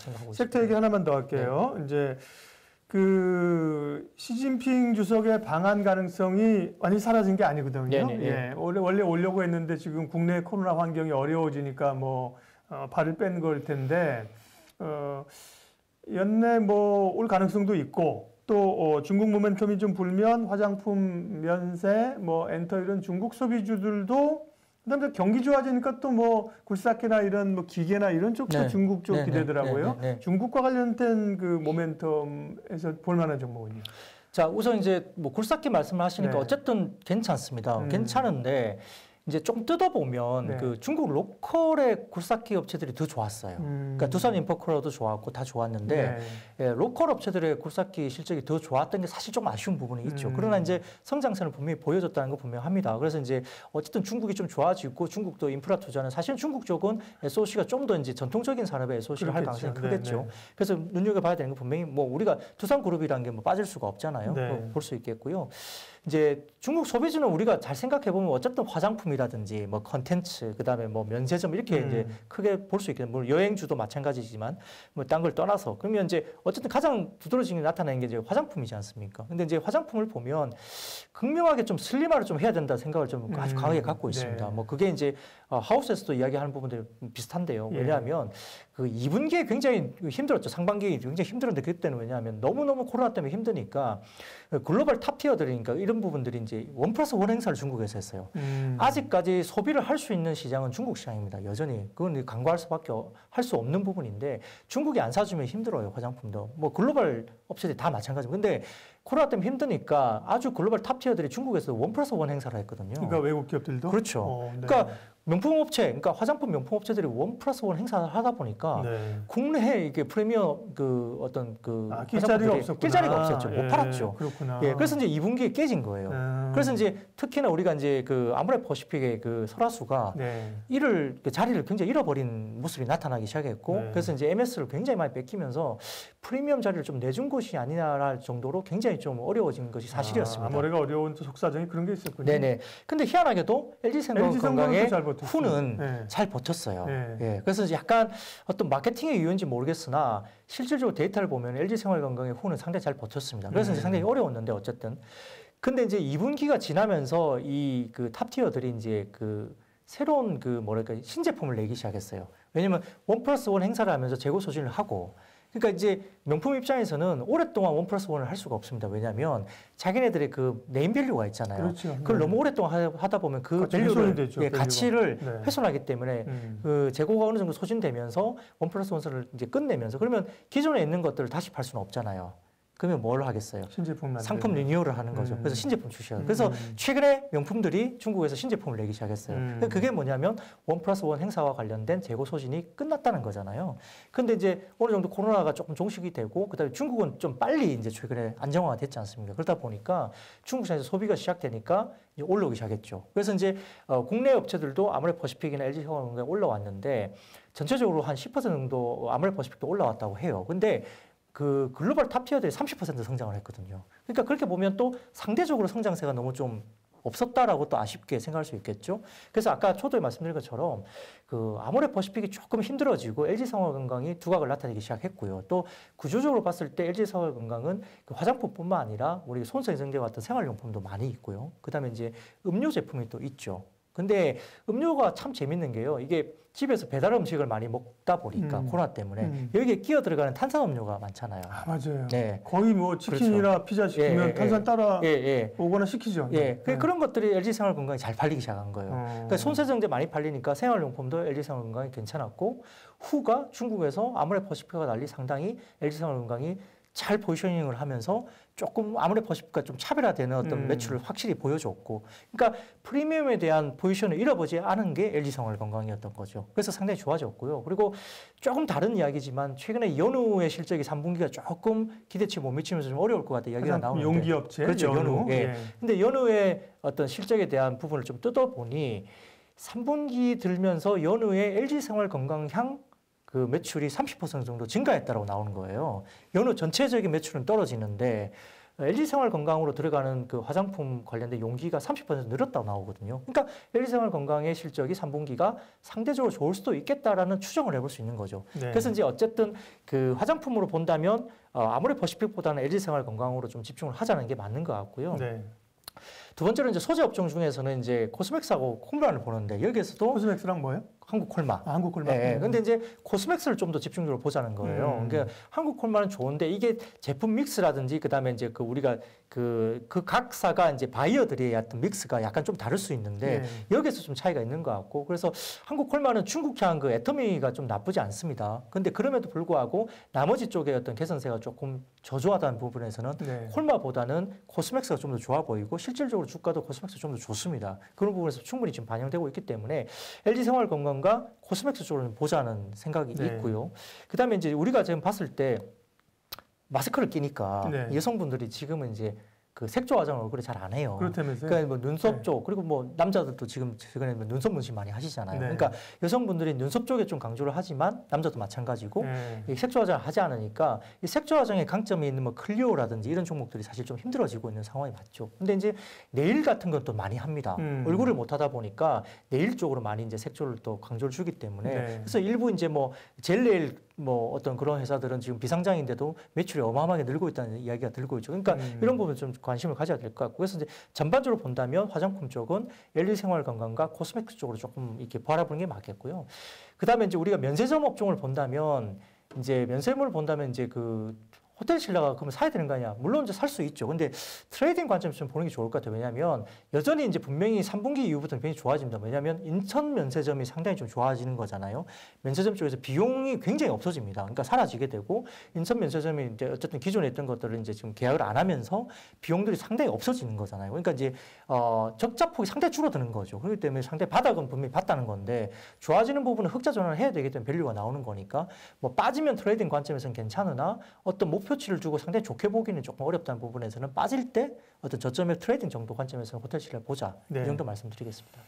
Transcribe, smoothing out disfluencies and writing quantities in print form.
생각하고 섹터 있습니다. 얘기 하나만 더 할게요. 네. 이제 그 시진핑 주석의 방한 가능성이 완전히 사라진 게 아니거든요. 예, 원래 오려고 했는데 지금 국내 코로나 환경이 어려워지니까 뭐 발을 뺀 걸 텐데 연내 뭐 올 가능성도 있고 또 중국 모멘텀이 좀 불면 화장품, 면세, 뭐 엔터 이런 중국 소비주들도 그다음에 경기 좋아지니까 또 뭐 굴삭기나 이런 뭐 기계나 이런 쪽도 중국 쪽 기대더라고요. 중국과 관련된 그 모멘텀에서 볼만한 종목은요. 자, 우선 이제 뭐 굴삭기 말씀을 하시니까 어쨌든 괜찮습니다. 괜찮은데 이제 조금 뜯어보면 그 중국 로컬의 굴삭기 업체들이 더 좋았어요. 그러니까 두산 인포컬러도 좋았고 다 좋았는데 예, 로컬 업체들의 굴삭기 실적이 더 좋았던 게 사실 좀 아쉬운 부분이 있죠. 그러나 이제 성장세는 분명히 보여줬다는 거 분명합니다. 그래서 이제 어쨌든 중국이 좀 좋아지고 중국도 인프라 투자는 사실은 중국 쪽은 SOC가 좀 더 이제 전통적인 산업에 SOC를 할 가능성이 크겠죠. 그래서 눈여겨봐야 되는 건 분명히 뭐 우리가 두산그룹이라는 게 뭐 빠질 수가 없잖아요. 볼 수 있겠고요. 이제 중국 소비주는 우리가 잘 생각해 보면 어쨌든 화장품이라든지 뭐 컨텐츠 그다음에 뭐 면세점 이렇게 이제 크게 볼 수 있겠네요. 물론 여행주도 마찬가지지만 뭐 딴 걸 떠나서 그러면 이제 어쨌든 가장 두드러지게 나타나는 게 이제 화장품이지 않습니까? 근데 이제 화장품을 보면 극명하게 좀 슬림화를 좀 해야 된다 생각을 좀 아주 강하게 갖고 있습니다. 뭐 그게 이제 하우스에서도 이야기하는 부분들이 비슷한데요. 왜냐하면 그 2분기에 굉장히 힘들었죠. 상반기에 굉장히 힘들었는데 그때는 왜냐하면 너무너무 코로나 때문에 힘드니까 글로벌 탑티어들이니까 이런 부분들이 이제 1+1 행사를 중국에서 했어요. 아직까지 소비를 할 수 있는 시장은 중국 시장입니다. 여전히. 그건 간과할 수밖에 할 수 없는 부분인데 중국이 안 사주면 힘들어요. 화장품도. 뭐 글로벌 업체들이 다 마찬가지고. 근데 코로나 때문에 힘드니까 아주 글로벌 탑티어들이 중국에서 1+1 행사를 했거든요. 그러니까 외국 기업들도? 그렇죠. 그러니까 명품업체, 그러니까 화장품 명품업체들이 1+1 행사를 하다 보니까 국내에 이게 프리미엄 그 어떤 그 낄 자리가 없었구나. 낄 자리가 없었죠. 못 팔았죠. 그렇구나. 예, 그래서 이제 2분기에 깨진 거예요. 그래서 이제 특히나 우리가 이제 그 아모레퍼시픽의 그 설화수가 이를 그 자리를 굉장히 잃어버린 모습이 나타나기 시작했고 그래서 이제 MS를 굉장히 많이 뺏기면서 프리미엄 자리를 좀 내준 것이 아니냐랄 정도로 굉장히 좀 어려워진 것이 사실이었습니다. 아모레가 어려운 또 속사정이 그런 게 있었군요. 네네. 근데 희한하게도 LG생명건강의 후는 잘 버텼어요. 예. 그래서 이제 약간 어떤 마케팅의 이유인지 모르겠으나 실질적으로 데이터를 보면 LG생활건강의 후는 상당히 잘 버텼습니다. 그래서 이제 상당히 어려웠는데 어쨌든. 근데 이제 2분기가 지나면서 이 그 탑티어들이 이제 그 새로운 그 뭐랄까 신제품을 내기 시작했어요. 왜냐면 1+1 행사를 하면서 재고 소진을 하고 그러니까 이제 명품 입장에서는 오랫동안 1+1을 할 수가 없습니다. 왜냐하면 자기네들의 그 네임밸류가 있잖아요. 그렇죠. 그걸 너무 오랫동안 하다 보면 그 밸류를 가치를 훼손하기 때문에 그 재고가 어느 정도 소진되면서 1+1을 이제 끝내면서 그러면 기존에 있는 것들을 다시 팔 수는 없잖아요. 그러면 뭘 하겠어요? 신제품 상품 리뉴얼을 하는 거죠. 그래서 신제품 출시하고. 그래서 최근에 명품들이 중국에서 신제품을 내기 시작했어요. 그게 뭐냐면 1+1 행사와 관련된 재고 소진이 끝났다는 거잖아요. 근데 이제 어느 정도 코로나가 조금 종식이 되고 그다음에 중국은 좀 빨리 이제 최근에 안정화가 됐지 않습니까? 그러다 보니까 중국 시장에서 소비가 시작되니까 이제 올라오기 시작했죠. 그래서 이제 국내 업체들도 아모레퍼시픽이나 LG생활건강에 올라왔는데 전체적으로 한 10% 정도 아모레퍼시픽도 올라왔다고 해요. 근데 그 글로벌 탑티어들이 30% 성장을 했거든요. 그러니까 그렇게 보면 또 상대적으로 성장세가 너무 좀 없었다라고 또 아쉽게 생각할 수 있겠죠. 그래서 아까 초도에 말씀드린 것처럼 그 아모레퍼시픽이 조금 힘들어지고 LG생활건강이 두각을 나타내기 시작했고요. 또 구조적으로 봤을 때 LG생활건강은 그 화장품뿐만 아니라 우리 손세정제 같은 생활용품도 많이 있고요. 그다음에 이제 음료 제품이 또 있죠. 근데 음료가 참 재밌는 게요. 이게 집에서 배달 음식을 많이 먹다 보니까 코로나 때문에 여기에 끼어 들어가는 탄산음료가 많잖아요. 아, 맞아요. 네. 거의 뭐 치킨이나 그렇죠. 피자 시키면 탄산 따라 오거나 시키죠. 그런 것들이 LG생활건강이 잘 팔리기 시작한 거예요. 그러니까 손세정제 많이 팔리니까 생활용품도 LG생활건강이 괜찮았고 후가 중국에서 아모레퍼시픽과 달리 상당히 LG생활건강이 잘 포지셔닝을 하면서 조금 아모레퍼시픽과 좀 차별화되는 어떤 매출을 확실히 보여줬고 그러니까 프리미엄에 대한 포지션을 잃어버리지 않은 게 LG생활건강이었던 거죠. 그래서 상당히 좋아졌고요. 그리고 조금 다른 이야기지만 최근에 연우의 실적이 3분기가 조금 기대치에 못 미치면서 좀 어려울 것 같다 이야기가 나오는데 용기업체 그렇죠. 연우. 근데 연우의 어떤 실적에 대한 부분을 좀 뜯어보니 3분기 들면서 연우의 LG생활건강향 그 매출이 30% 정도 증가했다고 나오는 거예요. 연우 전체적인 매출은 떨어지는데 LG생활건강으로 들어가는 그 화장품 관련된 용기가 30% 늘었다고 나오거든요. 그러니까 LG생활건강의 실적이 3분기가 상대적으로 좋을 수도 있겠다라는 추정을 해볼 수 있는 거죠. 네. 그래서 이제 어쨌든 그 화장품으로 본다면 아무리 퍼시픽보다는 LG생활건강으로 좀 집중을 하자는 게 맞는 것 같고요. 네. 두 번째로 이제 소재 업종 중에서는 이제 코스맥스하고 콜마를 보는데 여기에서도 코스맥스랑 뭐예요? 한국 콜마. 한국 콜마. 네. 근데 이제 코스맥스를 좀 더 집중적으로 보자는 거예요. 그러니까 한국 콜마는 좋은데 이게 제품 믹스라든지 그다음에 이제 그 우리가 그 각사가 이제 바이어들의 어떤 믹스가 약간 좀 다를 수 있는데 여기에서 좀 차이가 있는 것 같고 그래서 한국 콜마는 중국향 그 애터미가 좀 나쁘지 않습니다. 근데 그럼에도 불구하고 나머지 쪽의 어떤 개선세가 조금 저조하다는 부분에서는 콜마보다는 코스맥스가 좀 더 좋아 보이고 실질적으로 주가도 코스맥스 좀 더 좋습니다. 그런 부분에서 충분히 지금 반영되고 있기 때문에 LG생활건강과 코스맥스 쪽으로 보자는 생각이 있고요. 그다음에 이제 우리가 지금 봤을 때 마스크를 끼니까 여성분들이 지금은 이제 그 색조 화장을 얼굴에 잘 안 해요. 그렇다면서요? 그러니까 뭐 눈썹 쪽 그리고 뭐 남자들도 지금 최근에 눈썹 문신 많이 하시잖아요. 그러니까 여성분들이 눈썹 쪽에 좀 강조를 하지만 남자도 마찬가지고 이 색조 화장을 하지 않으니까 이 색조 화장의 강점이 있는 뭐 클리오라든지 이런 종목들이 사실 좀 힘들어지고 있는 상황이 맞죠. 근데 이제 네일 같은 건 또 많이 합니다. 얼굴을 못 하다 보니까 네일 쪽으로 많이 이제 색조를 또 강조를 주기 때문에 그래서 일부 이제 뭐 젤 네일 뭐 어떤 그런 회사들은 지금 비상장인데도 매출이 어마어마하게 늘고 있다는 이야기가 들고 있죠. 그러니까 이런 부분 좀 관심을 가져야 될 것 같고 그래서 이제 전반적으로 본다면 화장품 쪽은 LG생활건강과 코스맥스 쪽으로 조금 이렇게 바라보는 게 맞겠고요. 그다음에 이제 우리가 면세점 업종을 본다면 이제 면세점을 본다면 이제 그 호텔 신라가 그러면 사야 되는 거 아니야? 물론 이제 살 수 있죠. 근데 트레이딩 관점에서 좀 보는 게 좋을 것 같아요. 왜냐하면 여전히 이제 분명히 3분기 이후부터는 굉장히 좋아집니다. 왜냐하면 인천 면세점이 상당히 좀 좋아지는 거잖아요. 면세점 쪽에서 비용이 굉장히 없어집니다. 그러니까 사라지게 되고 인천 면세점이 이제 어쨌든 기존에 있던 것들을 이제 지금 계약을 안 하면서 비용들이 상당히 없어지는 거잖아요. 그러니까 이제 적자폭이 상당히 줄어드는 거죠. 그렇기 때문에 상당히 바닥은 분명히 봤다는 건데 좋아지는 부분은 흑자 전환을 해야 되기 때문에 밸류가 나오는 거니까 뭐 빠지면 트레이딩 관점에서는 괜찮으나 어떤 목표치를 두고 상당히 좋게 보기는 조금 어렵다는 부분에서는 빠질 때 어떤 저점의 트레이딩 정도 관점에서 호텔 신라를 보자 이 정도 말씀드리겠습니다.